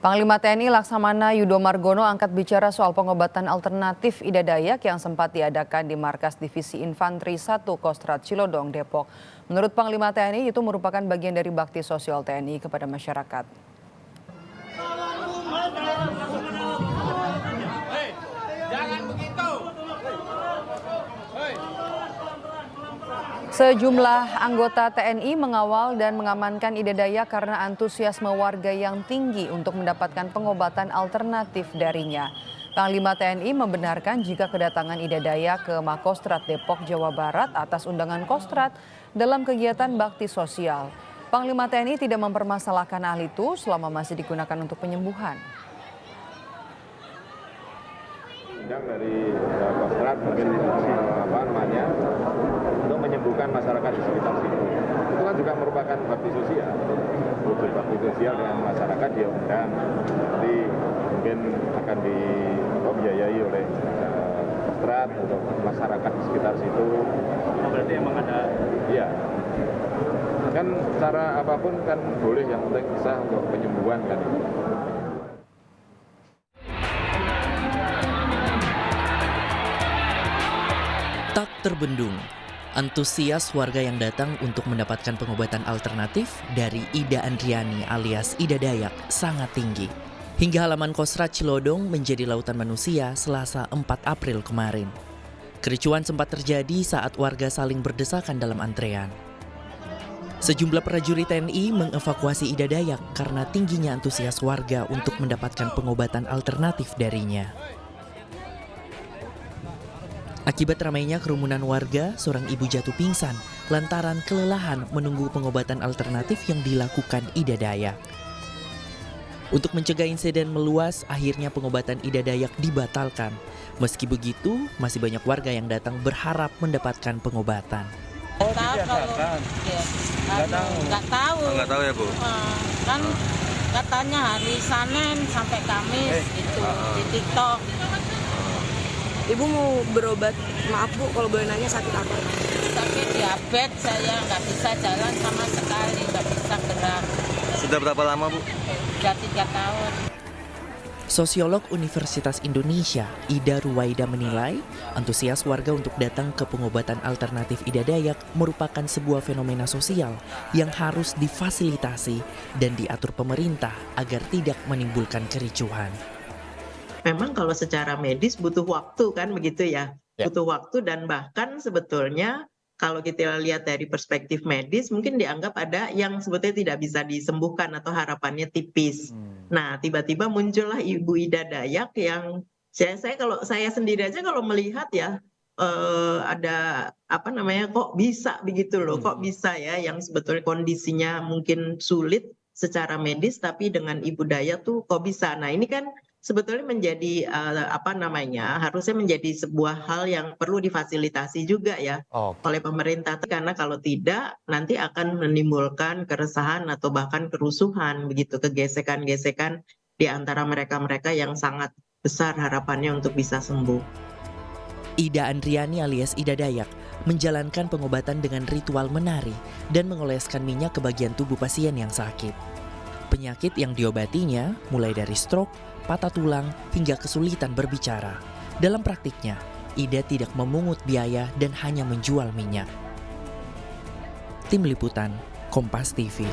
Panglima TNI Laksamana Yudo Margono angkat bicara soal pengobatan alternatif Ida Dayak yang sempat diadakan di Markas Divisi Infanteri 1 Kostrad Cilodong, Depok. Menurut Panglima TNI itu merupakan bagian dari bakti sosial TNI kepada masyarakat. Sejumlah anggota TNI mengawal dan mengamankan Ida Dayak karena antusiasme warga yang tinggi untuk mendapatkan pengobatan alternatif darinya. Panglima TNI membenarkan jika kedatangan Ida Dayak ke Makostrad Depok, Jawa Barat atas undangan Kostrad dalam kegiatan bakti sosial. Panglima TNI tidak mempermasalahkan hal itu selama masih digunakan untuk penyembuhan. Dari Kostrad mungkin untuk menyembuhkan masyarakat di sekitar situ. Itu kan juga merupakan bakti sosial. Wujud bakti sosial dengan masyarakat dia undang. Nanti mungkin akan dibiayai oleh Kostrad untuk masyarakat di sekitar situ. Oh, berarti emang ada? Iya. Kan cara apapun kan boleh, yang penting bisa untuk penyembuhan kan. Tak terbendung, antusias warga yang datang untuk mendapatkan pengobatan alternatif dari Ida Andriani alias Ida Dayak sangat tinggi. Hingga halaman Kostrad Cilodong menjadi lautan manusia Selasa 4 April kemarin. Kericuan sempat terjadi saat warga saling berdesakan dalam antrean. Sejumlah prajurit TNI mengevakuasi Ida Dayak karena tingginya antusias warga untuk mendapatkan pengobatan alternatif darinya. Akibat ramainya kerumunan warga, seorang ibu jatuh pingsan lantaran kelelahan menunggu pengobatan alternatif yang dilakukan Ida Dayak. Untuk mencegah insiden meluas, akhirnya pengobatan Ida Dayak dibatalkan. Meski begitu, masih banyak warga yang datang berharap mendapatkan pengobatan. Nggak tahu ya, Bu? Kan katanya hari Senin sampai Kamis gitu di TikTok. Ibu mau berobat, maaf Bu kalau boleh nanya, sakit apa? Sakit diabetes, saya nggak bisa jalan sama sekali, nggak bisa gerak. Sudah berapa lama, Bu? Sudah 3 tahun. Sosiolog Universitas Indonesia, Ida Ruwaida menilai, antusias warga untuk datang ke pengobatan alternatif Ida Dayak merupakan sebuah fenomena sosial yang harus difasilitasi dan diatur pemerintah agar tidak menimbulkan kericuhan. Memang kalau secara medis butuh waktu kan begitu ya, butuh waktu, dan bahkan sebetulnya kalau kita lihat dari perspektif medis mungkin dianggap ada yang sebetulnya tidak bisa disembuhkan atau harapannya tipis. Nah tiba-tiba muncullah Ibu Ida Dayak yang kalau saya sendiri aja kalau melihat ya ada kok bisa begitu loh, kok bisa ya yang sebetulnya kondisinya mungkin sulit secara medis tapi dengan Ibu Dayak tuh kok bisa. Nah ini kan sebetulnya menjadi harusnya menjadi sebuah hal yang perlu difasilitasi juga ya oleh pemerintah, karena kalau tidak nanti akan menimbulkan keresahan atau bahkan kerusuhan begitu, kegesekan-gesekan di antara mereka-mereka yang sangat besar harapannya untuk bisa sembuh. Ida Andriani alias Ida Dayak menjalankan pengobatan dengan ritual menari dan mengoleskan minyak ke bagian tubuh pasien yang sakit. Penyakit yang diobatinya mulai dari stroke, patah tulang, hingga kesulitan berbicara. Dalam praktiknya, Ida tidak memungut biaya dan hanya menjual minyak. Tim Liputan, Kompas TV.